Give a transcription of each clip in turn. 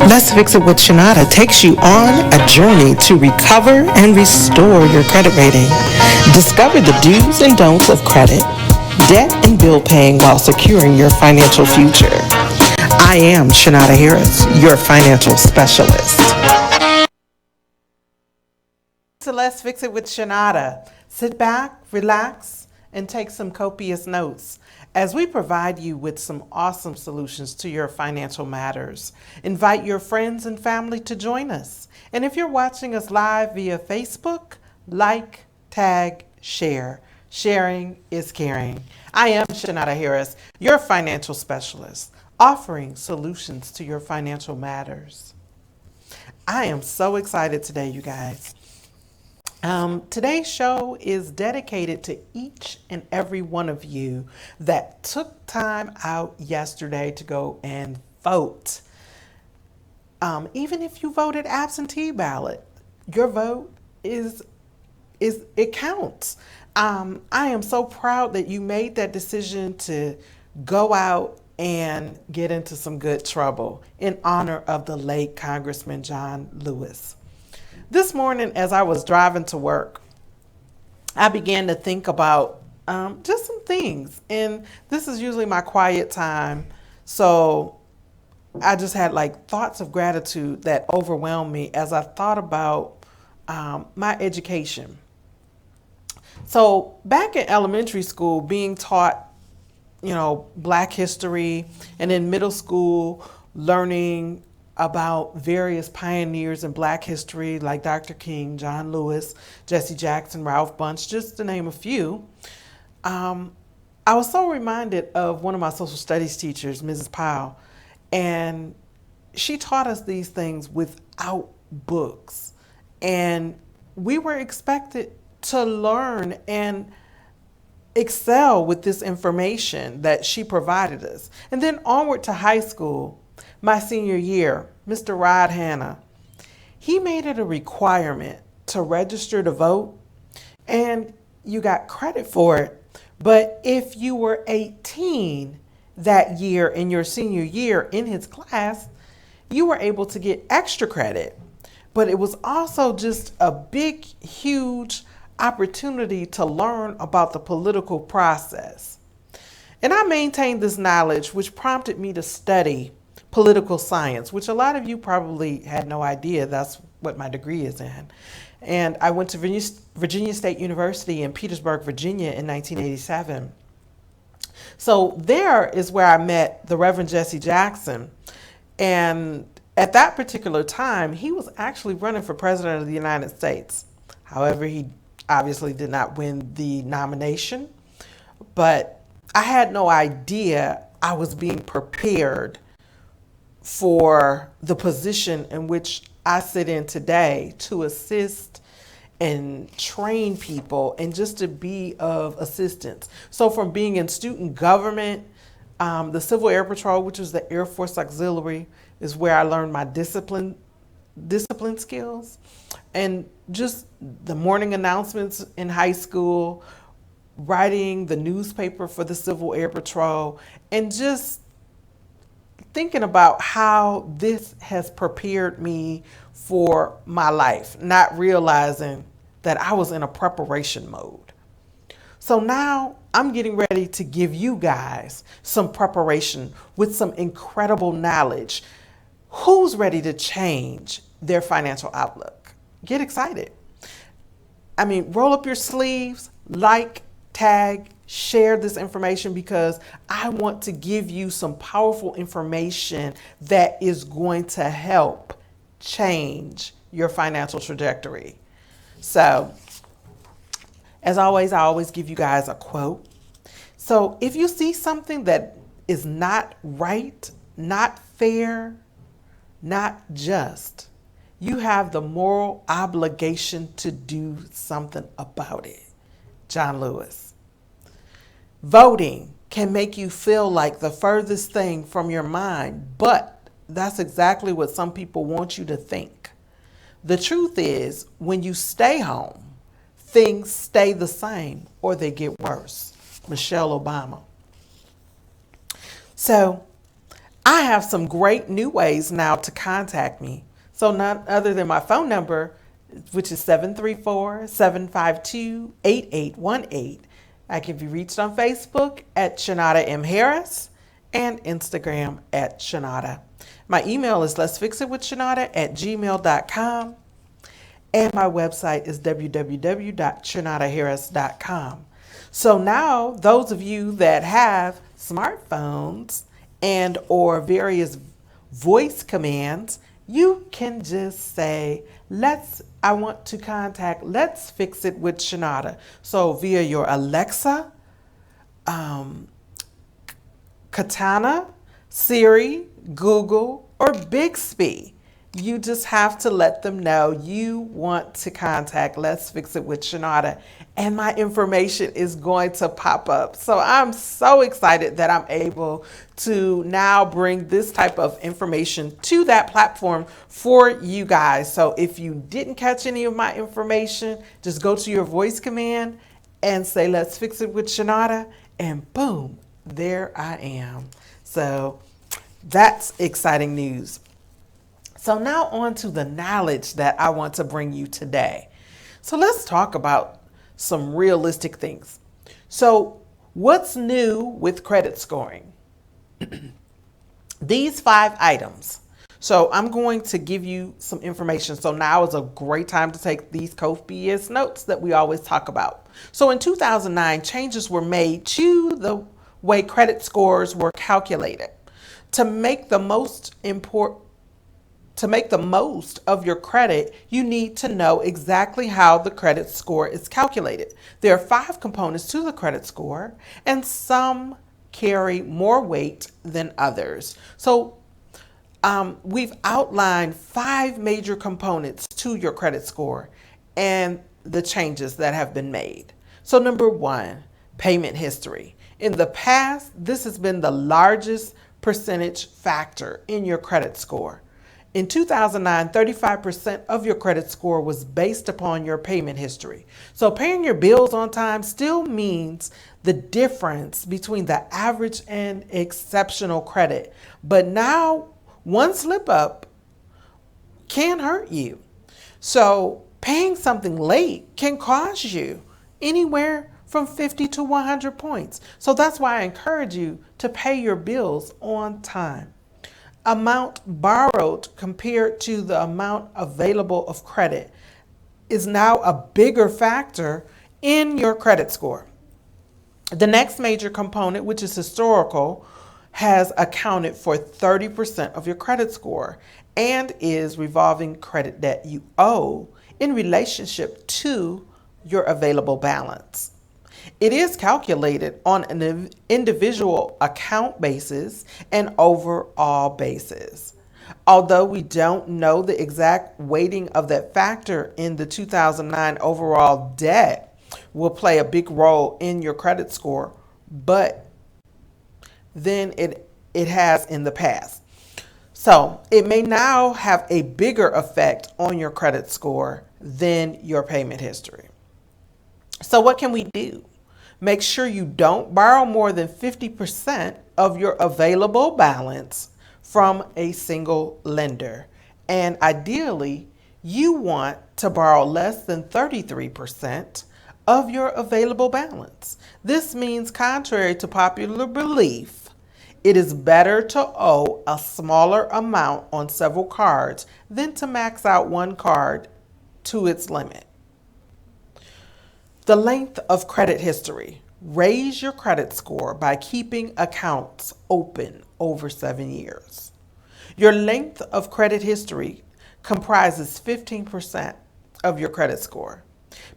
Let's Fix It with Chenauda takes you on a journey to recover and restore your credit rating. Discover the do's and don'ts of credit, debt, and bill paying while securing your financial future. I am Chenauda Harris, your financial specialist. So let's fix it with Chenauda. Sit back, relax, and take some copious notes as we provide you with some awesome solutions to your financial matters. Invite your friends and family to join us. And if you're watching us live via Facebook, like, tag, share. Sharing is caring. I am Chenauda Harris, your financial specialist, offering solutions to your financial matters. I am so excited today, you guys. Today's show is dedicated to each and every one of you that took time out yesterday to go and vote. Even if you voted absentee ballot, your vote it counts. I am so proud that you made that decision to go out and get into some good trouble in honor of the late Congressman John Lewis. This morning, as I was driving to work, I began to think about just some things. And this is usually my quiet time. So I just had like thoughts of gratitude that overwhelmed me as I thought about my education. So back in elementary school, being taught, Black history, and in middle school, learning about various pioneers in Black history like Dr. King, John Lewis, Jesse Jackson, Ralph Bunche, just to name a few. I was so reminded of one of my social studies teachers, Mrs. Powell, and she taught us these things without books. And we were expected to learn and excel with this information that she provided us. And then onward to high school, my senior year, Mr. Rod Hanna, he made it a requirement to register to vote, and you got credit for it. But if you were 18 that year in your senior year in his class, you were able to get extra credit. But it was also just a big, huge opportunity to learn about the political process. And I maintained this knowledge, which prompted me to study political science, which a lot of you probably had no idea that's what my degree is in. And I went to Virginia State University in Petersburg, Virginia in 1987. So there is where I met the Reverend Jesse Jackson. And at that particular time, he was actually running for president of the United States. However, he obviously did not win the nomination, but I had no idea I was being prepared for the position in which I sit in today to assist and train people and just to be of assistance. So from being in student government, the Civil Air Patrol, which was the Air Force Auxiliary, is where I learned my discipline skills, and just the morning announcements in high school, writing the newspaper for the Civil Air Patrol, and just thinking about how this has prepared me for my life, not realizing that I was in a preparation mode. So now I'm getting ready to give you guys some preparation with some incredible knowledge. Who's ready to change their financial outlook? Get excited. Roll up your sleeves, like, tag, share this information, because I want to give you some powerful information that is going to help change your financial trajectory. So, as always, I always give you guys a quote. So if you see something that is not right, not fair, not just, you have the moral obligation to do something about it. John Lewis. Voting can make you feel like the furthest thing from your mind, but that's exactly what some people want you to think. The truth is, when you stay home, things stay the same or they get worse. Michelle Obama. So I have some great new ways now to contact me. So none other than my phone number, which is 734-752-8818. I can be reached on Facebook at Chenauda M. Harris and Instagram at Chenauda. My email is letsfixitwithchenauda@gmail.com. And my website is www.chenaudaharris.com. So now those of you that have smartphones and or various voice commands, you can just say, I want to contact Let's Fix It with Chenauda. So via your Alexa, Katana, Siri, Google, or Bixby. You just have to let them know you want to contact Let's Fix It with Chenauda, and my information is going to pop up. So I'm so excited that I'm able to now bring this type of information to that platform for you guys. So if you didn't catch any of my information, just go to your voice command and say Let's Fix It with Chenauda, and boom, there I am. So that's exciting news. So now on to the knowledge that I want to bring you today. So let's talk about some realistic things. So what's new with credit scoring? These 5 items. So I'm going to give you some information. So now is a great time to take these copious notes that we always talk about. So in 2009, changes were made to the way credit scores were calculated. To make the most of your credit, you need to know exactly how the credit score is calculated. There are 5 components to the credit score, and some carry more weight than others. So we've outlined 5 major components to your credit score and the changes that have been made. So number 1, payment history. In the past, this has been the largest percentage factor in your credit score. In 2009, 35% of your credit score was based upon your payment history. So paying your bills on time still means the difference between the average and exceptional credit. But now, one slip up can hurt you. So paying something late can cost you anywhere from 50 to 100 points. So that's why I encourage you to pay your bills on time. Amount borrowed compared to the amount available of credit is now a bigger factor in your credit score. The next major component, which is historical, has accounted for 30% of your credit score and is revolving credit debt you owe in relationship to your available balance. It is calculated on an individual account basis and overall basis. Although we don't know the exact weighting of that factor in the 2009 overall debt will play a big role in your credit score, but then it has in the past. So it may now have a bigger effect on your credit score than your payment history. So what can we do? Make sure you don't borrow more than 50% of your available balance from a single lender. And ideally, you want to borrow less than 33% of your available balance. This means, contrary to popular belief, it is better to owe a smaller amount on several cards than to max out one card to its limit. The length of credit history. Raise your credit score by keeping accounts open over 7 years. Your length of credit history comprises 15% of your credit score.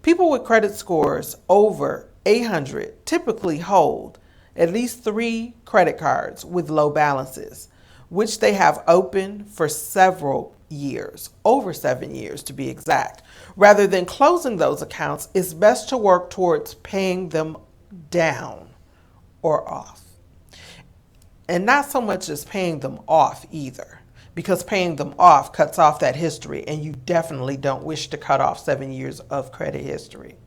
People with credit scores over 800 typically hold at least 3 credit cards with low balances, which they have open for several years, over 7 years to be exact. Rather than closing those accounts, it's best to work towards paying them down or off. And not so much as paying them off either, because paying them off cuts off that history, and you definitely don't wish to cut off 7 years of credit history.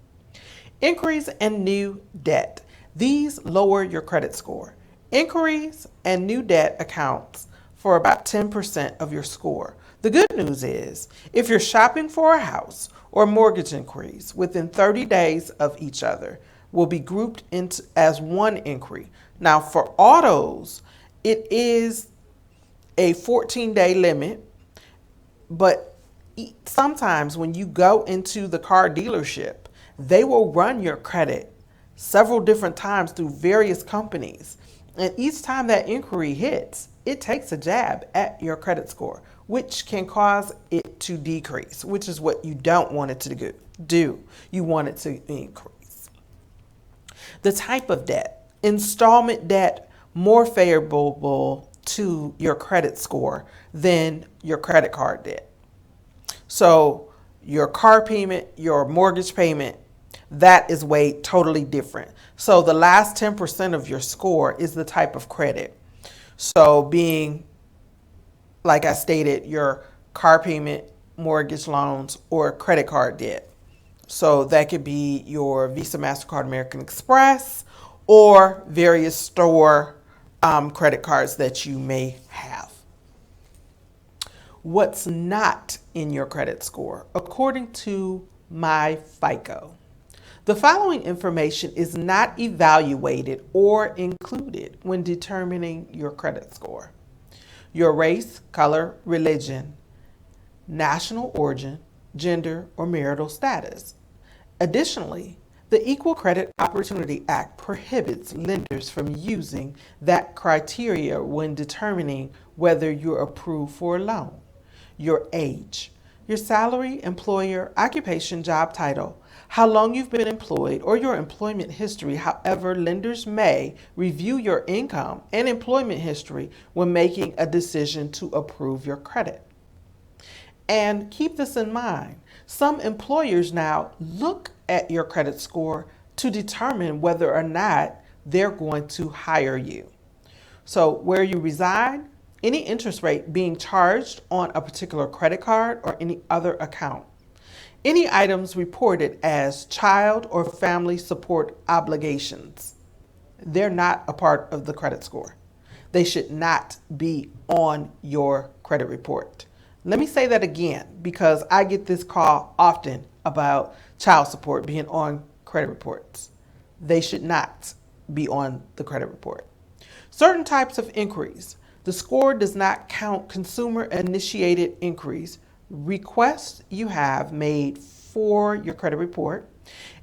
Inquiries and new debt. These lower your credit score. Inquiries and new debt accounts for about 10% of your score. The good news is, if you're shopping for a house or mortgage inquiries within 30 days of each other, will be grouped into as one inquiry. Now, for autos, it is a 14-day limit, but sometimes when you go into the car dealership, they will run your credit several different times through various companies. And each time that inquiry hits, it takes a jab at your credit score, which can cause it to decrease, which is what you don't want it to do. You want it to increase. The type of debt: installment debt, more favorable to your credit score than your credit card debt. So your car payment, your mortgage payment, that is way totally different. So the last 10% of your score is the type of credit. So being, like I stated, your car payment, mortgage loans, or credit card debt. So that could be your Visa, MasterCard, American Express, or various store credit cards that you may have. What's not in your credit score? According to my FICO, the following information is not evaluated or included when determining your credit score: your race, color, religion, national origin, gender, or marital status. Additionally, the Equal Credit Opportunity Act prohibits lenders from using that criteria when determining whether you're approved for a loan. Your age, your salary, employer, occupation, job title, how long you've been employed, or your employment history. However, lenders may review your income and employment history when making a decision to approve your credit. And keep this in mind: some employers now look at your credit score to determine whether or not they're going to hire you. So where you reside, any interest rate being charged on a particular credit card or any other account, any items reported as child or family support obligations, they're not a part of the credit score. They should not be on your credit report. Let me say that again, because I get this call often about child support being on credit reports. They should not be on the credit report. Certain types of inquiries. The score does not count consumer-initiated inquiries, requests you have made for your credit report.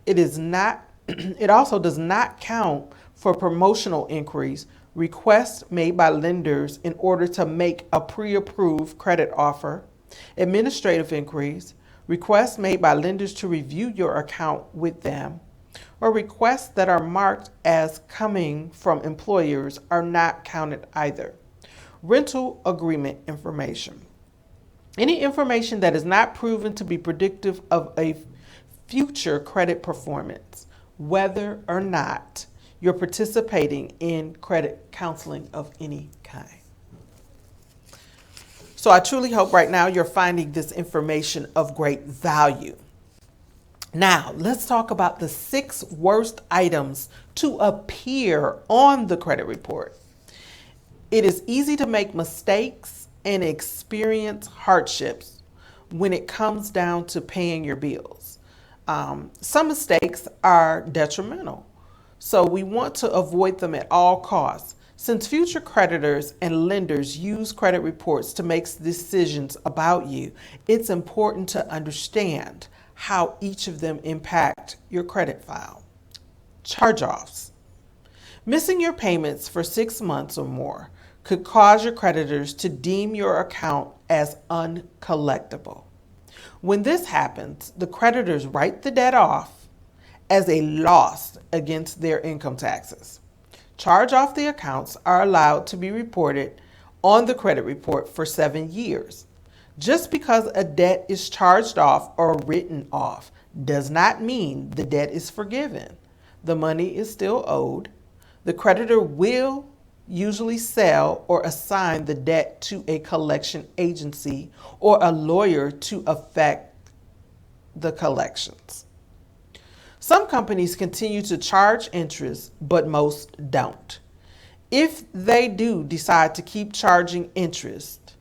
It also does not count for promotional inquiries, requests made by lenders in order to make a pre-approved credit offer, administrative inquiries, requests made by lenders to review your account with them, or requests that are marked as coming from employers are not counted either. Rental agreement information. Any information that is not proven to be predictive of a future credit performance, whether or not you're participating in credit counseling of any kind. So I truly hope right now you're finding this information of great value. Now, let's talk about the 6 worst items to appear on the credit report. It is easy to make mistakes and experience hardships when it comes down to paying your bills. Some mistakes are detrimental, so we want to avoid them at all costs. Since future creditors and lenders use credit reports to make decisions about you, it's important to understand how each of them impact your credit file. Charge-offs. Missing your payments for 6 months or more could cause your creditors to deem your account as uncollectible. When this happens, the creditors write the debt off as a loss against their income taxes. Charge-off the accounts are allowed to be reported on the credit report for 7 years. Just because a debt is charged off or written off does not mean the debt is forgiven. The money is still owed. The creditor will usually sell or assign the debt to a collection agency or a lawyer to effect the collections. Some companies continue to charge interest, but most don't. If they do decide to keep charging interest,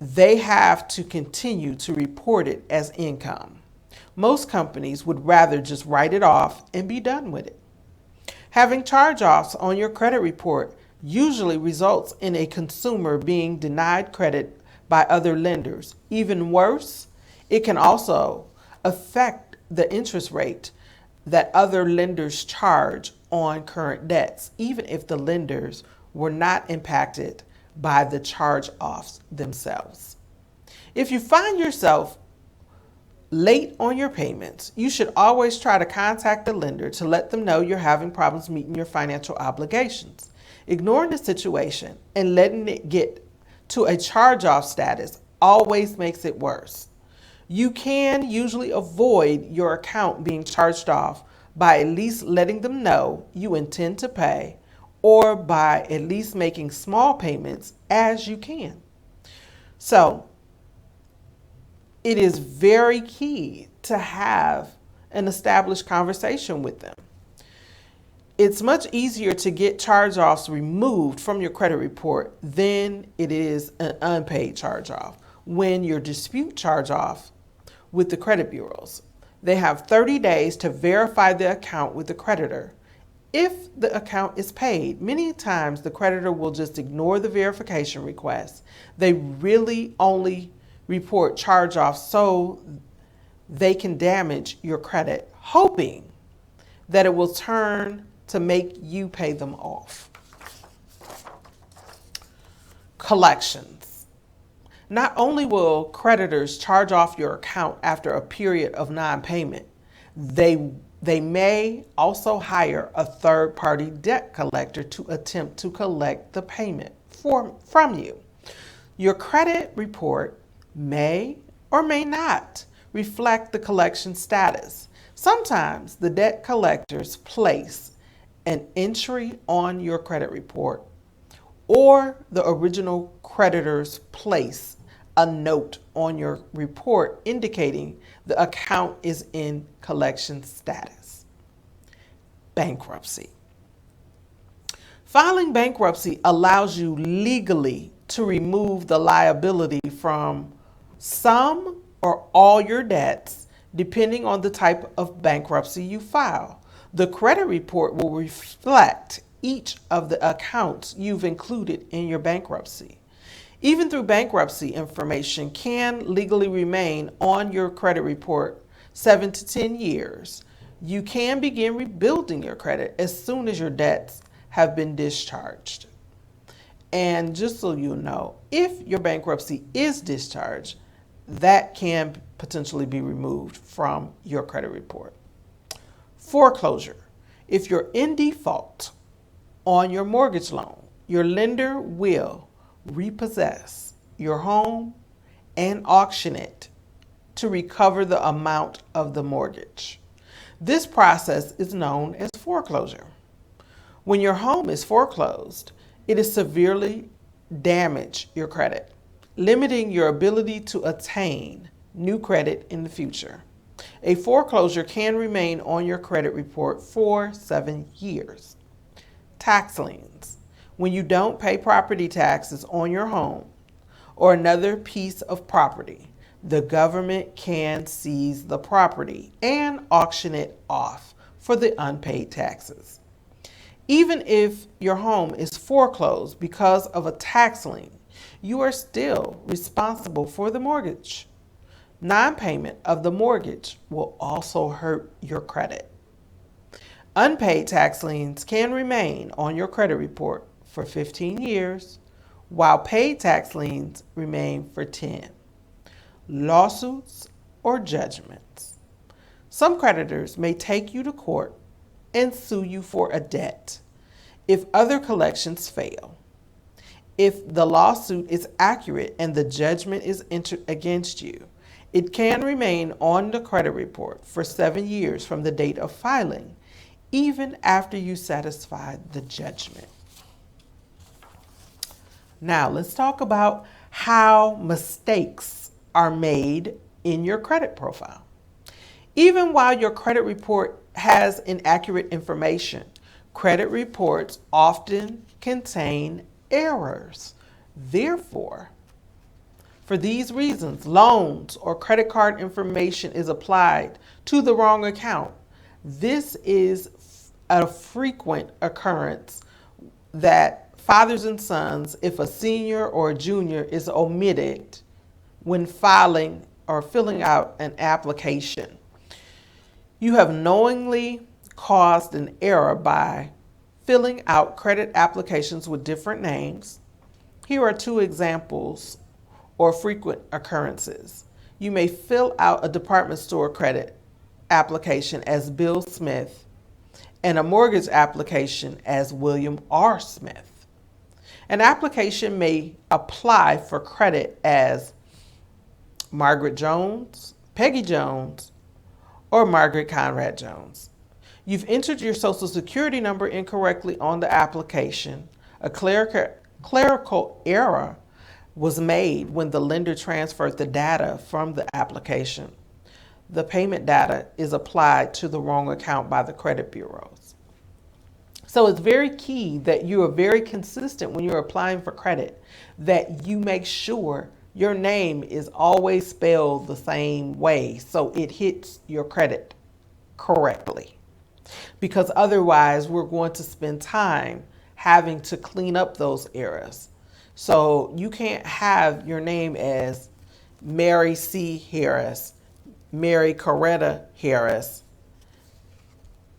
they have to continue to report it as income. Most companies would rather just write it off and be done with it. Having charge-offs on your credit report usually results in a consumer being denied credit by other lenders. Even worse, it can also affect the interest rate that other lenders charge on current debts, even if the lenders were not impacted by the charge-offs themselves. If you find yourself late on your payments, you should always try to contact the lender to let them know you're having problems meeting your financial obligations. Ignoring the situation and letting it get to a charge-off status always makes it worse. You can usually avoid your account being charged off by at least letting them know you intend to pay, or by at least making small payments as you can. So, it is very key to have an established conversation with them. It's much easier to get charge-offs removed from your credit report than it is an unpaid charge-off. When your dispute charge-off with the credit bureaus, they have 30 days to verify the account with the creditor. If the account is paid, many times the creditor will just ignore the verification request. They really only report charge-offs so they can damage your credit, hoping that it will turn to make you pay them off. Collections. Not only will creditors charge off your account after a period of non-payment, they may also hire a third-party debt collector to attempt to collect the payment from you. Your credit report may or may not reflect the collection status. Sometimes the debt collectors place an entry on your credit report, or the original creditors place a note on your report indicating the account is in collection status. Bankruptcy. Filing bankruptcy allows you legally to remove the liability from some or all your debts, depending on the type of bankruptcy you file. The credit report will reflect each of the accounts you've included in your bankruptcy. Even though bankruptcy information can legally remain on your credit report 7 to 10 years, you can begin rebuilding your credit as soon as your debts have been discharged. And just so you know, if your bankruptcy is discharged, that can potentially be removed from your credit report. Foreclosure. If you're in default on your mortgage loan, your lender will repossess your home and auction it to recover the amount of the mortgage. This process is known as foreclosure. When your home is foreclosed, it is severely damage your credit, limiting your ability to attain new credit in the future. A foreclosure can remain on your credit report for 7 years. Tax liens. When you don't pay property taxes on your home or another piece of property, the government can seize the property and auction it off for the unpaid taxes. Even if your home is foreclosed because of a tax lien, you are still responsible for the mortgage. Non-payment of the mortgage will also hurt your credit. Unpaid tax liens can remain on your credit report for 15 years, while paid tax liens remain for 10. Lawsuits or judgments. Some creditors may take you to court and sue you for a debt if other collections fail. If the lawsuit is accurate and the judgment is entered against you, it can remain on the credit report for 7 years from the date of filing, even after you satisfy the judgment. Now, let's talk about how mistakes are made in your credit profile. Even while your credit report has inaccurate information, Credit reports often contain errors. Therefore, for these reasons, loans or credit card information is applied to the wrong account. This is a frequent occurrence that fathers and sons, if a senior or a junior is omitted when filing or filling out an application. You have knowingly caused an error by filling out credit applications with different names. Here are two examples or frequent occurrences. You may fill out a department store credit application as Bill Smith and a mortgage application as William R. Smith. An application may apply for credit as Margaret Jones, Peggy Jones, or Margaret Conrad Jones. You've entered your Social Security number incorrectly on the application. A clerical error was made when the lender transferred the data from the application. The payment data is applied to the wrong account by the credit bureaus. So it's very key that you are very consistent when you're applying for credit, that you make sure your name is always spelled the same way so it hits your credit correctly. Because otherwise, we're going to spend time having to clean up those errors. So you can't have your name as Mary C. Harris, Mary Coretta Harris,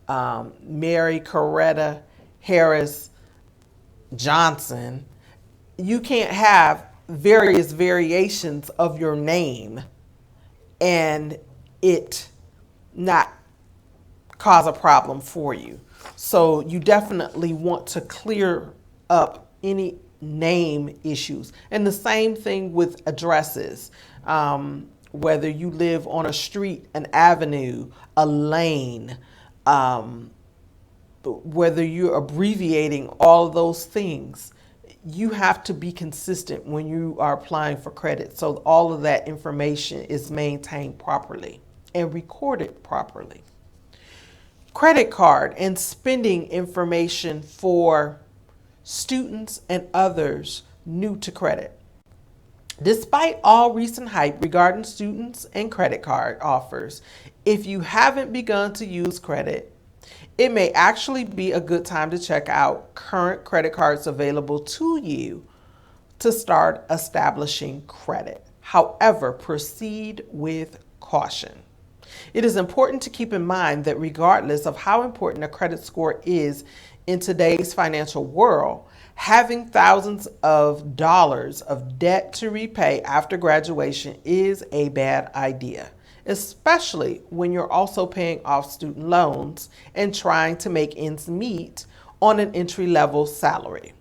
Mary Coretta Harris Johnson. You can't have various variations of your name and it not cause a problem for you. So you definitely want to clear up any name issues. And the same thing with addresses. Whether you live on a street, an avenue, a lane, whether you're abbreviating all of those things, you have to be consistent when you are applying for credit. So all of that information is maintained properly and recorded properly. Credit card and spending information for students and others new to credit. Despite all recent hype regarding students and credit card offers, if you haven't begun to use credit, it may actually be a good time to check out current credit cards available to you to start establishing credit. However, proceed with caution. It is important to keep in mind that regardless of how important a credit score is in today's financial world, having thousands of dollars of debt to repay after graduation is a bad idea, especially when you're also paying off student loans and trying to make ends meet on an entry-level salary.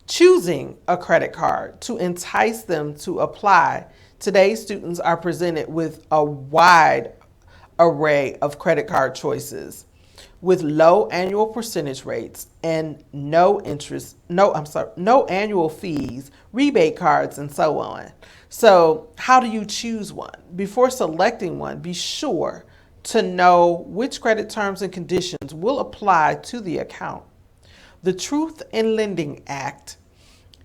Choosing a credit card to entice them to apply, today's students are presented with a wide array of credit card choices with low annual percentage rates and no annual fees, rebate cards, and so on. So how do you choose one? Before selecting one, be sure to know which credit terms and conditions will apply to the account. The Truth in Lending Act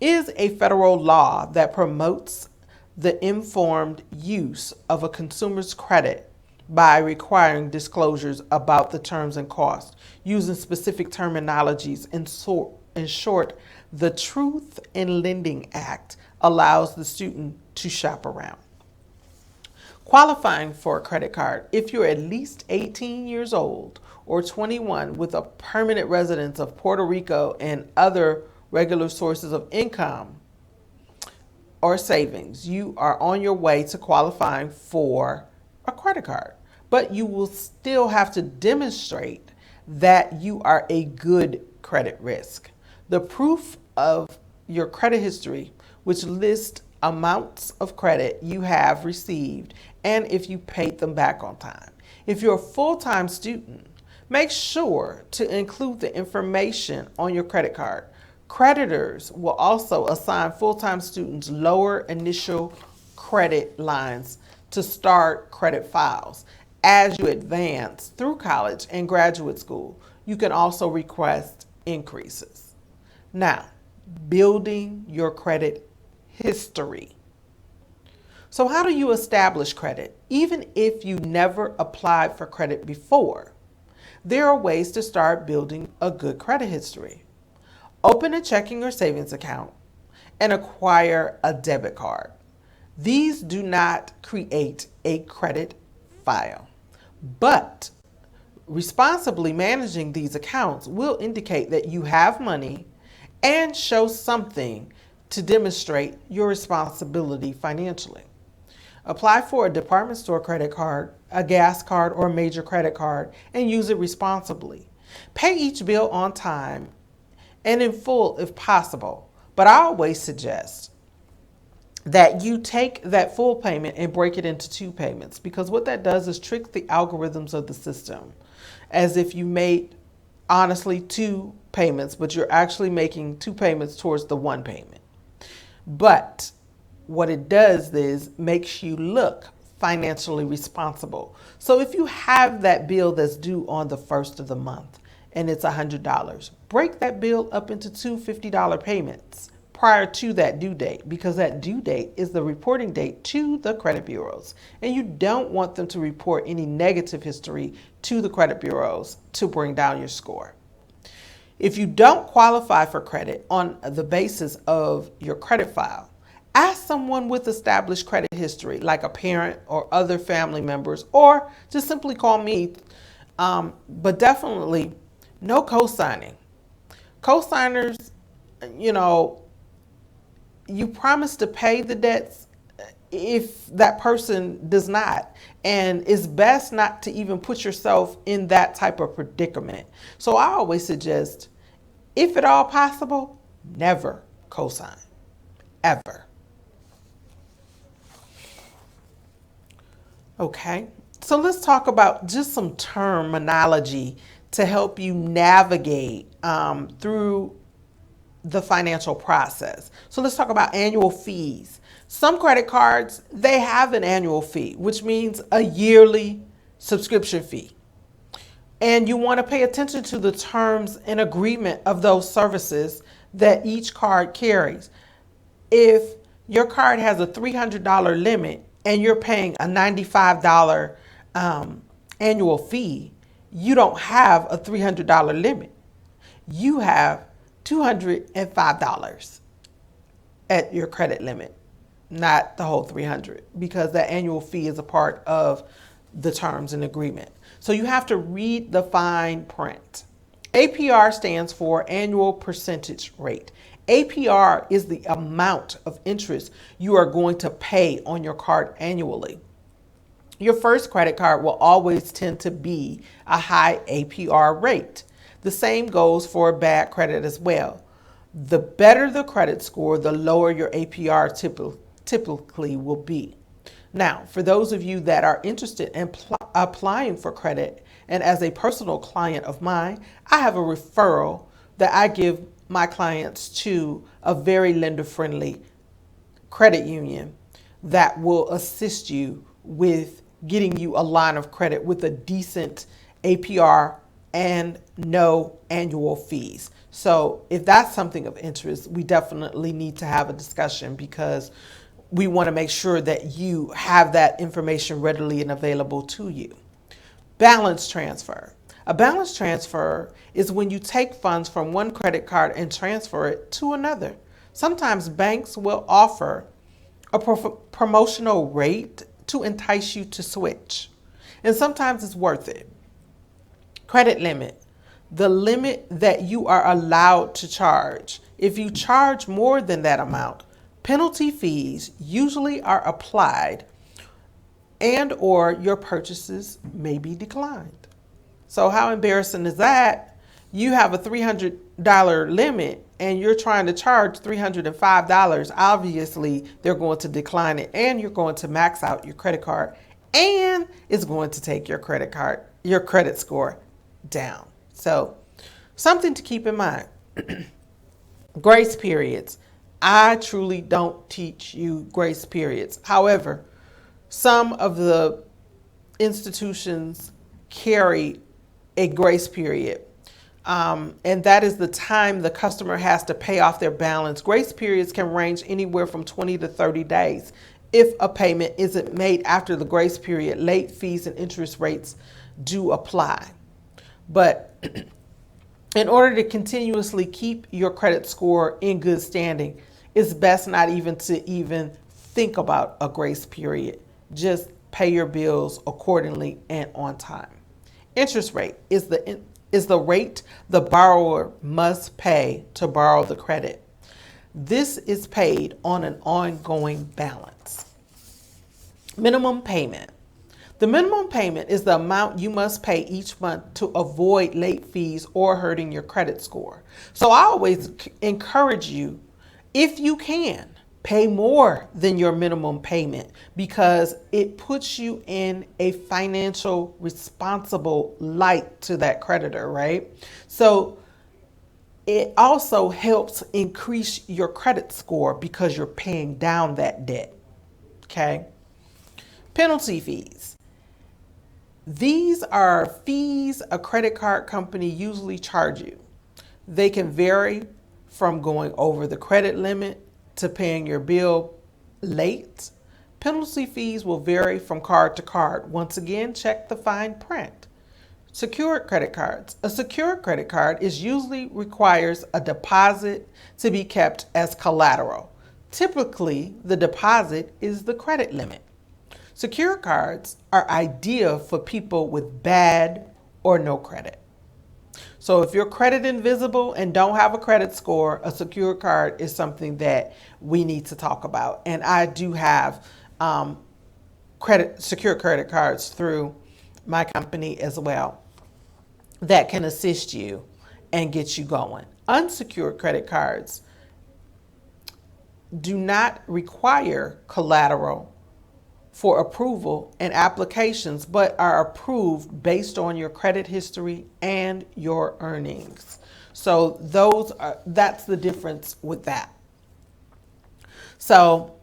is a federal law that promotes the informed use of a consumer's credit by requiring disclosures about the terms and costs, using specific terminologies. In short, the Truth in Lending Act allows the student to shop around. Qualifying for a credit card: if you're at least 18 years old or 21 with a permanent residence of Puerto Rico and other regular sources of income or savings, you are on your way to qualifying for a credit card. But you will still have to demonstrate that you are a good credit risk. The proof of your credit history, which lists amounts of credit you have received and if you paid them back on time. If you're a full-time student, make sure to include the information on your credit card. Creditors will also assign full-time students lower initial credit lines to start credit files. As you advance through college and graduate school, You can also request increases. Now, building your credit history. So how do you establish credit? Even if you never applied for credit before, there are ways to start building a good credit history. Open a checking or savings account and acquire a debit card. These do not create a credit file, but responsibly managing these accounts will indicate that you have money and show something to demonstrate your responsibility financially. Apply for a department store credit card, a gas card, or a major credit card and use it responsibly. Pay each bill on time and in full if possible, but I always suggest that you take that full payment and break it into two payments, because what that does is trick the algorithms of the system as if you made honestly two payments, but you're actually making two payments towards the one payment. But what it does is makes you look financially responsible. So if you have that bill that's due on the first of the month and it's $100, break that bill up into two $50 payments prior to that due date, because that due date is the reporting date to the credit bureaus. And you don't want them to report any negative history to the credit bureaus to bring down your score. If you don't qualify for credit on the basis of your credit file, ask someone with established credit history, like a parent or other family members, or just simply call me. But definitely no co-signing. Co-signers, you promise to pay the debts if that person does not. And it's best not to even put yourself in that type of predicament. So I always suggest, if at all possible, never co-sign, ever. Okay, so let's talk about just some terminology to help you navigate through the financial process. So let's talk about annual fees. Some credit cards, they have an annual fee, which means a yearly subscription fee. And you want to pay attention to the terms and agreement of those services that each card carries. If your card has a $300 limit and you're paying a $95 annual fee, you don't have a $300 limit. You have $205 at your credit limit, not the whole $300, because that annual fee is a part of the terms and agreement. So you have to read the fine print. APR stands for annual percentage rate. APR is the amount of interest you are going to pay on your card annually. Your first credit card will always tend to be a high APR rate. The same goes for bad credit as well. The better the credit score, the lower your APR typically will be. Now, for those of you that are interested in applying for credit, and as a personal client of mine, I have a referral that I give my clients to a very lender-friendly credit union that will assist you with getting you a line of credit with a decent APR and no annual fees. So if that's something of interest, we definitely need to have a discussion, because we want to make sure that you have that information readily and available to you. Balance transfer. A balance transfer is when you take funds from one credit card and transfer it to another. Sometimes banks will offer a promotional rate to entice you to switch, and sometimes it's worth it. Credit limit. The limit that you are allowed to charge. If you charge more than that amount, penalty fees usually are applied, and or your purchases may be declined. So how embarrassing is that? You have a $300 limit and you're trying to charge $305. Obviously, they're going to decline it, and you're going to max out your credit card, and it's going to take your credit score down. So something to keep in mind. Grace periods. I truly don't teach you grace periods. However, some of the institutions carry a grace period. And that is the time the customer has to pay off their balance. Grace periods can range anywhere from 20 to 30 days. If a payment isn't made after the grace period, late fees and interest rates do apply. But in order to continuously keep your credit score in good standing, it's best not even to even think about a grace period. Just pay your bills accordingly and on time. Interest rate is the rate the borrower must pay to borrow the credit. This is paid on an ongoing balance. Minimum payment. The minimum payment is the amount you must pay each month to avoid late fees or hurting your credit score. So I always encourage you, if you can, pay more than your minimum payment because it puts you in a financial responsible light to that creditor, right? So it also helps increase your credit score because you're paying down that debt, okay? Penalty fees. These are fees a credit card company usually charge you. They can vary from going over the credit limit to paying your bill late. Penalty fees will vary from card to card. Once again, check the fine print. Secured credit cards. A secured credit card usually requires a deposit to be kept as collateral. Typically, the deposit is the credit limit. Secured cards are ideal for people with bad or no credit. So if you're credit invisible and don't have a credit score, a secured card is something that we need to talk about. And I do have secured credit cards through my company as well that can assist you and get you going. Unsecured credit cards do not require collateral for approval and applications, but are approved based on your credit history and your earnings. So that's the difference with that. So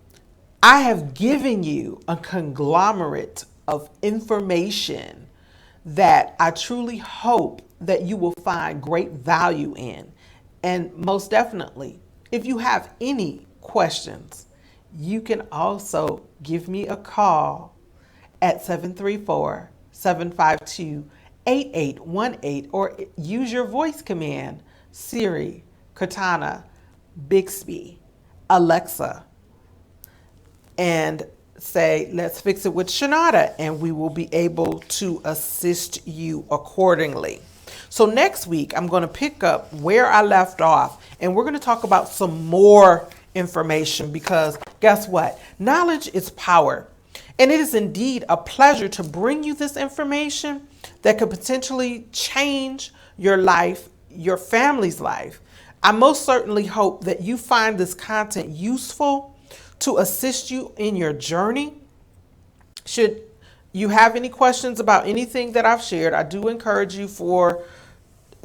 I have given you a conglomerate of information that I truly hope that you will find great value in. And most definitely, if you have any questions, you can also give me a call at 734-752-8818 or use your voice command, Siri, Cortana, Bixby, Alexa, and say, let's fix it with Chenauda, and we will be able to assist you accordingly. So next week, I'm going to pick up where I left off, and we're going to talk about some more information because guess what? Knowledge is power. And it is indeed a pleasure to bring you this information that could potentially change your life, your family's life. I most certainly hope that you find this content useful to assist you in your journey. Should you have any questions about anything that I've shared, I do encourage you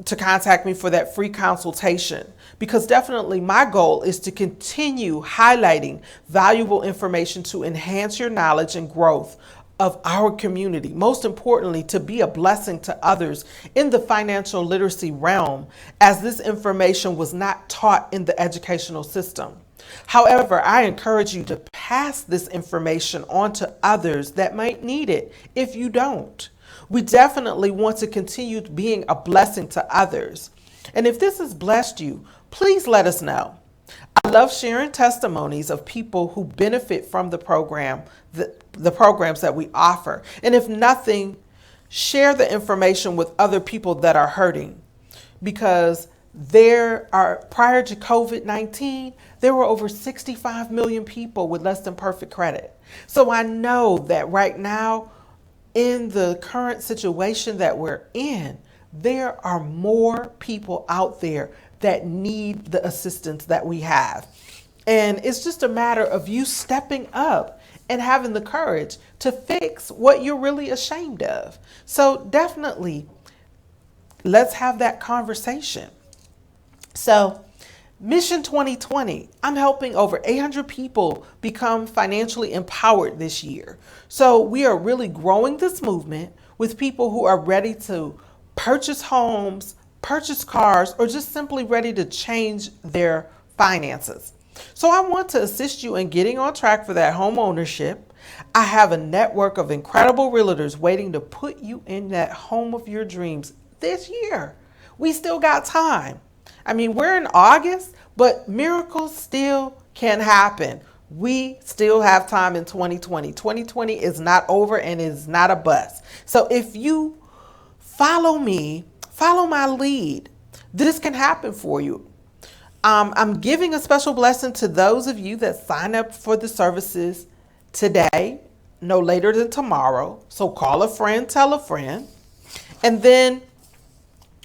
to contact me for that free consultation, because definitely my goal is to continue highlighting valuable information to enhance your knowledge and growth of our community. Most importantly, to be a blessing to others in the financial literacy realm, as this information was not taught in the educational system. However, I encourage you to pass this information on to others that might need it if you don't. We definitely want to continue being a blessing to others. And if this has blessed you, please let us know. I love sharing testimonies of people who benefit from the program, the programs that we offer. And if nothing, share the information with other people that are hurting, because prior to COVID-19, there were over 65 million people with less than perfect credit. So I know that right now, in the current situation that we're in, there are more people out there that need the assistance that we have. And it's just a matter of you stepping up and having the courage to fix what you're really ashamed of. So definitely, let's have that conversation. So Mission 2020, I'm helping over 800 people become financially empowered this year. So we are really growing this movement with people who are ready to purchase homes, purchase cars, or just simply ready to change their finances. So I want to assist you in getting on track for that home ownership. I have a network of incredible realtors waiting to put you in that home of your dreams this year. We still got time. I mean, we're in August, but miracles still can happen. We still have time in 2020. 2020 is not over and is not a bust. So if you follow me, follow my lead, this can happen for you. I'm giving a special blessing to those of you that sign up for the services today, no later than tomorrow. So call a friend, tell a friend. And then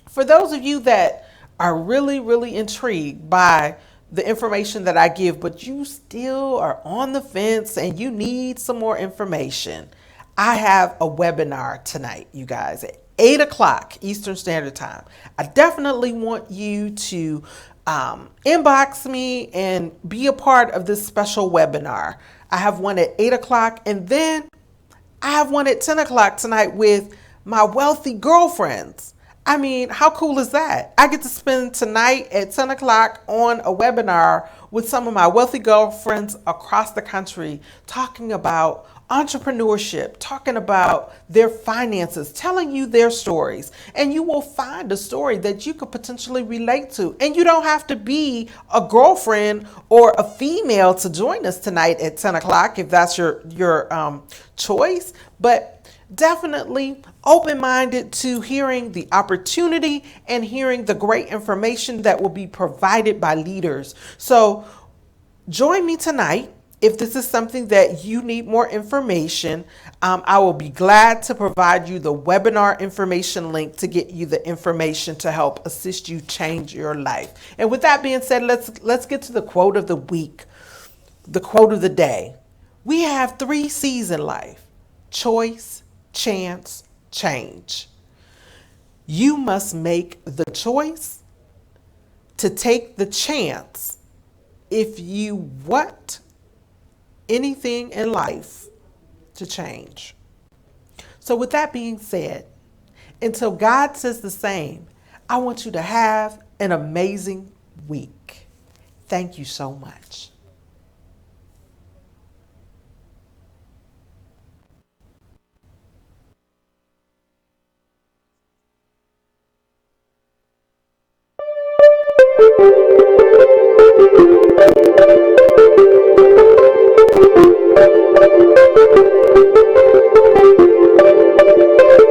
for those of you that are really, really intrigued by the information that I give, but you still are on the fence and you need some more information, I have a webinar tonight, you guys, at 8 o'clock Eastern Standard Time. I definitely want you to inbox me and be a part of this special webinar. I have one at 8 o'clock, and then I have one at 10 o'clock tonight with my wealthy girlfriends. I mean, how cool is that? I get to spend tonight at 10 o'clock on a webinar with some of my wealthy girlfriends across the country, talking about entrepreneurship, talking about their finances, telling you their stories. And you will find a story that you could potentially relate to. And you don't have to be a girlfriend or a female to join us tonight at 10 o'clock if that's your choice. But definitely open-minded to hearing the opportunity and hearing the great information that will be provided by leaders. So join me tonight. If this is something that you need more information, I will be glad to provide you the webinar information link to get you the information to help assist you change your life. And with that being said, let's get to the quote of the week, the quote of the day. We have 3 C's in life: choice, chance, change. You must make the choice to take the chance if you want anything in life to change. So with that being said, until God says the same, I want you to have an amazing week. Thank you so much.